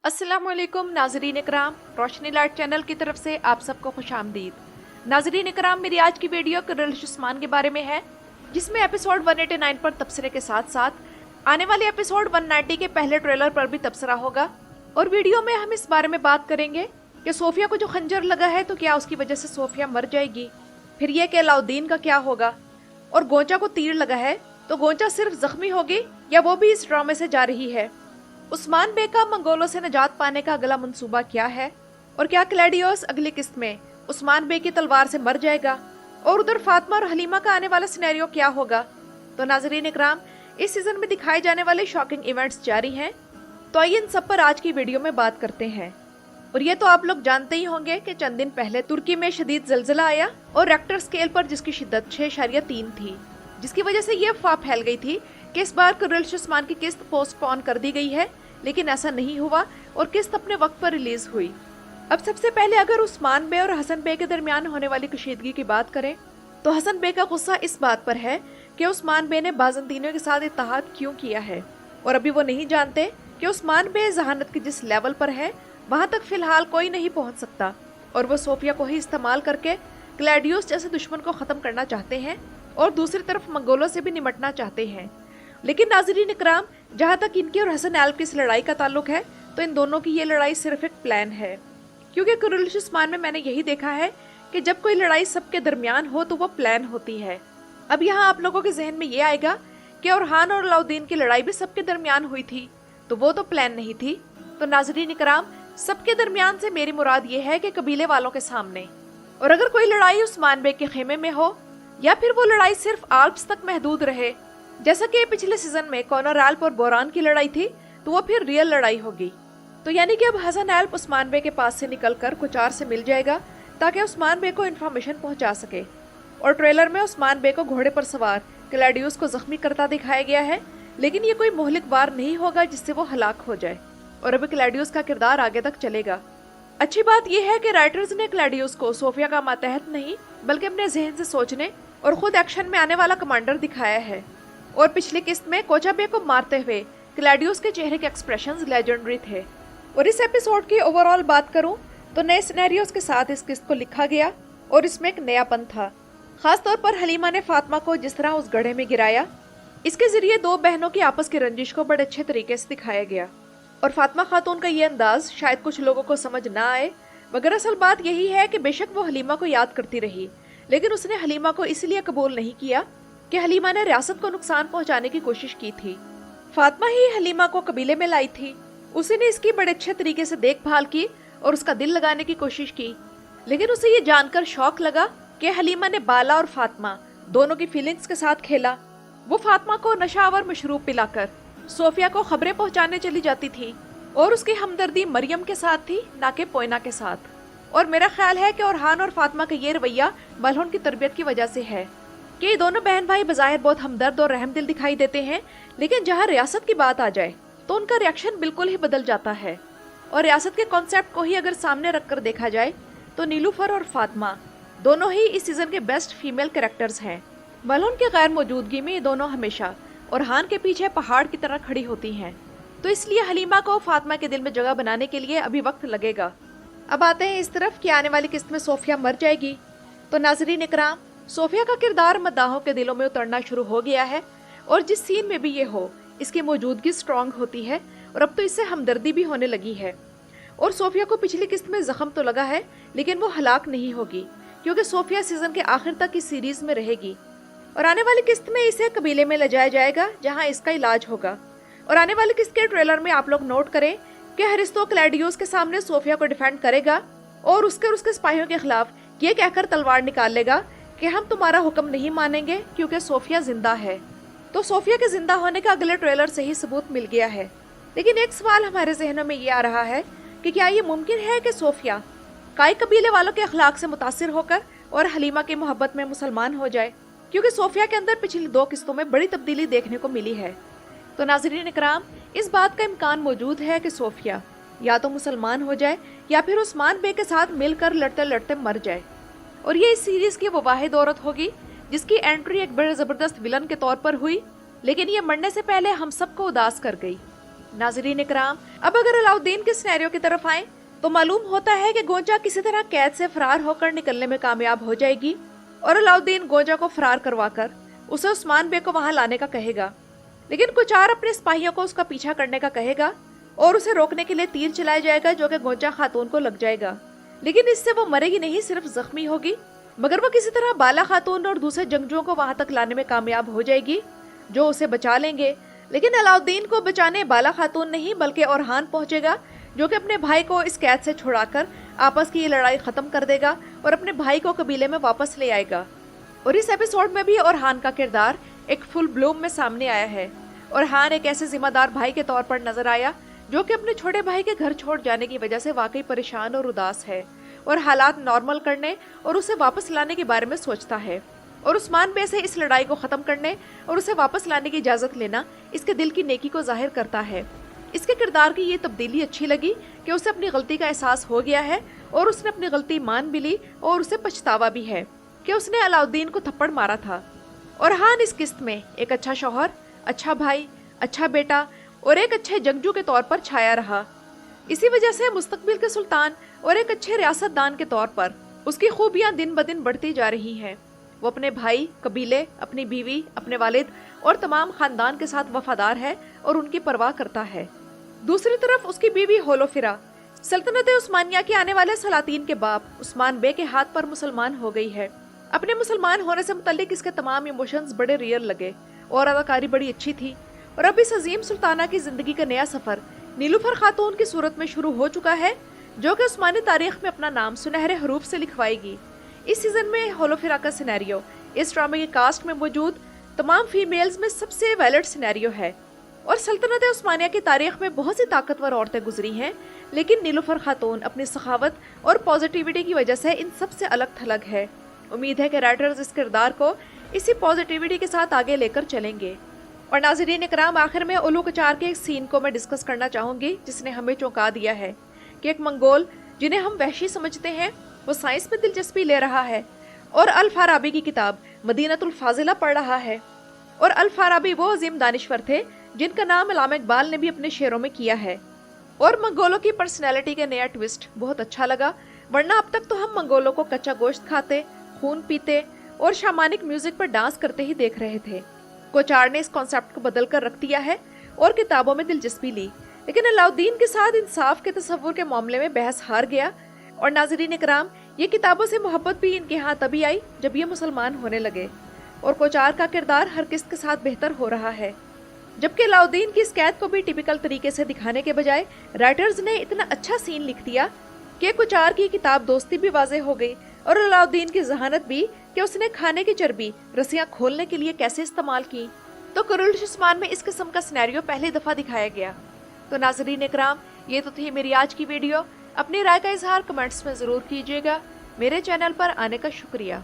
अस्सलाम वालेकुम नाजरीन इकराम, रोशनी लाइट चैनल की तरफ से आप सबको खुश आमदीद। नाजरीन इकराम, मेरी आज की वीडियो कुर्रलिश उस्मान के बारे में है, जिसमें एपिसोड 189 पर तबसरे के साथ साथ आने वाले एपिसोड 190 के पहले ट्रेलर पर भी तबसरा होगा। और वीडियो में हम इस बारे में बात करेंगे कि सोफिया को जो खंजर लगा है तो क्या उसकी वजह से सोफिया मर जाएगी, फिर यह कि अलाउद्दीन का क्या होगा, और गोंचा को तीर लगा है तो गोंचा सिर्फ जख्मी होगी या वो भी इस ड्रामे से जा रही है। उस्मान बे का मंगोलों से निजात पाने का अगला मंसूबा क्या है, और क्या क्लैडियोस अगली किस्त में उस्मान बे की तलवार से मर जाएगा, और उधर फातिमा और हलीमा का आने वाला सिनेरियो क्या होगा। तो नाजरीन इकराम, इस सीजन में दिखाए जाने वाले शॉकिंग इवेंट्स जारी हैं, तो आइए इन सब पर आज की वीडियो में बात करते हैं। और ये तो आप लोग जानते ही होंगे कि चंद दिन पहले तुर्की में शदीद जलजिला आया और रेक्टर स्केल पर जिसकी शिद्दत 6.3 थी, जिसकी वजह से ये अफवाह फैल गई थी कि इस बार कुर्रलिश उस्मान की किस्त पोस्टपोन कर दी गई है, लेकिन ऐसा नहीं हुआ और किस्त अपने वक्त पर रिलीज हुई। अब सबसे पहले अगर उस्मान बे और हसन बे के दरमियान होने वाली कशीदगी की बात करें तो हसन बे का गुस्सा इस बात पर है कि उस्मान बे ने बाज़ंतीनियों के साथ इत्तेहाद क्यों किया है, और अभी वो नहीं जानते कि उस्मान बे जहानत के जिस लेवल पर है वहां तक फिलहाल कोई नहीं पहुंच सकता, और वो सोफिया को ही इस्तेमाल करके क्लैडियोस जैसे दुश्मन को खत्म करना चाहते हैं और दूसरी तरफ मंगोलों से भी निमटना चाहते हैं। लेकिन नाजरीन इकराम, जहाँ तक इनकी और हसन एल्प की इस लड़ाई का ताल्लुक है तो इन दोनों की ये लड़ाई सिर्फ एक प्लान है, क्योंकि कुर्रलिश उस्मान में मैंने यही देखा है कि जब कोई लड़ाई सबके दरमियान हो तो वो प्लान होती है। अब यहाँ आप लोगों के जहन में ये आएगा कि ओरहान और अलाउद्दीन की लड़ाई भी सबके दरमियान हुई थी, तो वो तो प्लान नहीं थी। तो नाजरीन इकराम, सबके दरमियान से मेरी मुराद ये है कि कबीले वालों के सामने। और अगर कोई लड़ाई उस्मान बे के खेमे में हो या फिर वो लड़ाई सिर्फ आल्प्स तक महदूद रहे, जैसा कि पिछले सीजन में कॉनर एल्प और बोरान की लड़ाई थी, तो वो फिर रियल लड़ाई होगी। तो यानी कि अब हसन एल्प उस्मान बे के पास से निकलकर कुचार से मिल जाएगा ताकि उस्मान बे को इन्फॉर्मेशन पहुंचा सके। और ट्रेलर में उस्मान बे को घोड़े पर सवार क्लैडियोस को जख्मी करता दिखाया गया है, लेकिन ये कोई मोहलिक वार नहीं होगा जिससे वो हलाक हो जाए, और अभी क्लैडियोस का किरदार आगे तक चलेगा। अच्छी बात यह है कि राइटर्स ने क्लैडियोस को सोफिया का मातहत नहीं बल्कि अपने जहन से सोचने और खुद एक्शन में आने वाला कमांडर दिखाया है। और पिछली किस्त में कोचाबे को मारते हुए क्लैडियोस के चेहरे के एक्सप्रेशंस लेजेंडरी थे। और इस एपिसोड की ओवरऑल बात करूं तो नए सिनेरियोस के साथ इस किस्त को लिखा गया और इसमें एक नयापन था। खास तौर पर हलीमा ने फातिमा को जिस तरह उस गड्ढे में गिराया, इसके जरिए दो बहनों की आपस की रंजिश को बड़े अच्छे तरीके से दिखाया गया। और फातिमा खातून का ये अंदाज शायद कुछ लोगों को समझ ना आए, मगर असल बात यही है कि बेशक वो हलीमा को याद करती रही, लेकिन उसने हलीमा को इसलिए कबूल नहीं किया कि हलीमा ने रियासत को नुकसान पहुंचाने की कोशिश की थी। फातिमा ही हलीमा को कबीले में लाई थी, उसी ने इसकी बड़े अच्छे तरीके से देखभाल की और उसका दिल लगाने की कोशिश की। लेकिन उसे ये जानकर शौक लगा कि हलीमा ने बाला और फातिमा दोनों की फीलिंग्स के साथ खेला। वो फातिमा को नशावर मशरूब पिलाकर सोफिया को खबरें पहुंचाने चली जाती थी, और उसकी हमदर्दी मरियम के साथ थी ना कि पोइना के साथ। और मेरा ख्याल है कि ओरहान और फातिमा का ये रवैया मलहून की तरबियत की वजह से है कि ये दोनों बहन भाई बज़ाहिर बहुत हमदर्द और रहमदिल दिखाई देते हैं, लेकिन जहाँ रियासत की बात आ जाए तो उनका रिएक्शन बिल्कुल ही बदल जाता है। और रियासत के कॉन्सेप्ट को ही अगर सामने रखकर देखा जाए तो नीलूफर और फातिमा दोनों ही इस सीजन के बेस्ट फीमेल कैरेक्टर्स हैं। मलहून की गैर मौजूदगी में ये दोनों हमेशा ओरहान के पीछे पहाड़ की तरह खड़ी होती हैं, तो इसलिए हलीमा को फातिमा के दिल में जगह बनाने के लिए अभी वक्त लगेगा। अब आते हैं इस तरफ कि आने वाली किस्त में सोफिया मर जाएगी। तो नाजरीन इकराम, सोफिया का किरदार मद्दाहों के दिलों में उतरना शुरू हो गया है, और जिस सीन में भी ये हो इसकी मौजूदगी स्ट्रांग होती है, और अब तो इससे हमदर्दी भी होने लगी है। और सोफिया को पिछली किस्त में जख्म तो लगा है, लेकिन वो हलाक नहीं होगी, क्योंकि सोफिया सीजन के आखिर तक इस सीरीज में रहेगी। और आने वाली किस्त में इसे कबीले में ले जाया जाएगा जहाँ इसका इलाज होगा। और आने वाली किस्त के ट्रेलर में आप लोग नोट करें कि हरिस्तो क्लैडियोस के सामने सोफिया को डिफेंड करेगा और उसके स्पाहियों के खिलाफ ये कहकर तलवार निकाल लेगा कि हम तुम्हारा हुक्म नहीं मानेंगे क्योंकि सोफिया जिंदा है। तो सोफिया के जिंदा होने का अगले ट्रेलर से ही सबूत मिल गया है। लेकिन एक सवाल हमारे जहनों में ये आ रहा है कि क्या ये मुमकिन है कि सोफिया काई कबीले वालों के अखलाक से मुतासिर होकर और हलीमा की मोहब्बत में मुसलमान हो जाए, क्योंकि सोफिया के अंदर पिछली दो किस्तों में बड़ी तब्दीली देखने को मिली है। तो नाजरीन इकराम, इस बात का इम्कान मौजूद है कि सोफिया या तो मुसलमान हो जाए या फिर उस्मान बे के साथ मिलकर लड़ते लड़ते मर जाए। और ये इस सीरीज की वो वाहिद औरत होगी जिसकी एंट्री एक बड़े जबरदस्त विलन के तौर पर हुई, लेकिन ये मरने से पहले हम सबको उदास कर गई। नाज़रीन इकराम, अब अगर अलाउद्दीन के सिनेरियो की तरफ आए तो मालूम होता है कि गोंजा किसी तरह कैद से फरार होकर निकलने में कामयाब हो जाएगी और अलाउद्दीन गोंजा को फरार करवाकर उसे उस्मान बे को वहां लाने का कहेगा। लेकिन कुचार अपने सिपाहियों को उसका पीछा करने का कहेगा और उसे रोकने के लिए तीर चलाया जाएगा जो कि गोंजा खातून को लग जाएगा। लेकिन इससे वो मरेगी नहीं, सिर्फ जख्मी होगी, मगर वो किसी तरह बाला खातून और दूसरे जंगजुओं को वहां तक लाने में कामयाब हो जाएगी जो उसे बचा लेंगे। लेकिन अलाउद्दीन को बचाने बाला खातून नहीं बल्कि ओरहान पहुंचेगा जो कि अपने भाई को इस कैद से छुड़ाकर आपस की ये लड़ाई खत्म कर देगा और अपने भाई को कबीले में वापस ले आएगा। और इस एपिसोड में भी ओरहान का किरदार एक फुल ब्लूम में सामने आया है। ओरहान एक ऐसे जिम्मेदार भाई के तौर पर नजर आया जो कि अपने छोटे भाई के घर छोड़ जाने की वजह से वाकई परेशान और उदास है और हालात नॉर्मल करने और उसे वापस लाने के बारे में सोचता है। और उस्मान बे से इस लड़ाई को खत्म करने और उसे वापस लाने की इजाजत लेना इसके दिल की नेकी को जाहिर करता है। इसके किरदार की ये तब्दीली अच्छी लगी कि उसे अपनी गलती का एहसास हो गया है और उसने अपनी गलती मान भी ली और उसे पछतावा भी है कि उसने अलाउद्दीन को थप्पड़ मारा था। ओरहान इस किस्त में एक अच्छा शौहर, अच्छा भाई, अच्छा बेटा और एक अच्छे जंगजू के तौर पर छाया रहा। इसी वजह से मुस्तकबिल के सुल्तान और एक अच्छे रियासतदान के तौर पर उसकी खूबियां दिन ब दिन बढ़ती जा रही हैं। वो अपने भाई, कबीले, अपनी बीवी, अपने वालिद और तमाम खानदान के साथ वफादार है और उनकी परवाह करता है। दूसरी तरफ उसकी बीवी होलोफिरा सल्तनत उस्मानिया के आने वाले सलातीन के बाप उस्मान बे के हाथ पर मुसलमान हो गई है। अपने मुसलमान होने से मुतल्लिक इसके तमाम इमोशंस बड़े रियल लगे और अदाकारी बड़ी अच्छी थी। और अब इस अजीम सुल्ताना की जिंदगी का नया सफर नीलूफर खातून की सूरत में शुरू हो चुका है जो कि उस्मानी तारीख में अपना नाम सुनहरे हरूफ से लिखवाएगी। इस सीजन में होलोफिरा का सिनेरियो इस ड्रामे की कास्ट में मौजूद तमाम फीमेल्स में सबसे वैलिड सिनेरियो है। और सल्तनत उस्मानिया की तारीख में बहुत सी ताकतवर औरतें गुजरी हैं, लेकिन नीलूफर खातून अपनी सखावत और पॉजिटिविटी की वजह से इन सबसे अलग थलग है। उम्मीद है कि राइटर्स इस किरदार को इसी पॉजिटिविटी के साथ आगे लेकर चलेंगे। और नाज़रीन इकराम, आखिर में उलू कचार के एक सीन को मैं डिस्कस करना चाहूंगी जिसने हमें चौंका दिया है कि एक मंगोल जिन्हें हम वहशी समझते हैं वो साइंस में दिलचस्पी ले रहा है और अल फाराबी की किताब मदीनतुल फाजिला पढ़ रहा है। और अल फाराबी वो अजीम दानिश्वर थे जिनका नाम अल्लामा इकबाल ने भी अपने शेरों में किया है। और मंगोलों की पर्सनैलिटी का नया ट्विस्ट बहुत अच्छा लगा, वरना अब तक तो हम मंगोलों को कच्चा गोश्त खाते, खून पीते और शामानिक म्यूजिक पर डांस करते ही देख रहे थे। कोचार ने इस कॉन्सेप्ट को बदल कर रख दिया है और किताबों में दिलचस्पी ली, लेकिन अलाउद्दीन के साथ इंसाफ के तस्वुर के मामले में बहस हार गया। और नाज़रीन इकराम, ये किताबों से मोहब्बत भी इनके यहाँ तभी आई जब ये मुसलमान होने लगे। और कोचार का किरदार हर किस्त के साथ बेहतर हो रहा है, जबकि अलाउद्दीन की इस कैद को भी टिपिकल तरीके से दिखाने के बजाय राइटर्स ने इतना अच्छा सीन लिख दिया कि कोचार की किताब दोस्ती भी वाज़ेह हो गई और अलाउद्दीन की जहानत भी कि उसने खाने की चर्बी रस्सियां खोलने के लिए कैसे इस्तेमाल की। तो कुरुल्श उस्मान में इस किस्म का सिनेरियो पहली दफा दिखाया गया। तो नाज़रीन इकराम, ये तो थी मेरी आज की वीडियो। अपनी राय का इजहार कमेंट्स में ज़रूर कीजिएगा। मेरे चैनल पर आने का शुक्रिया।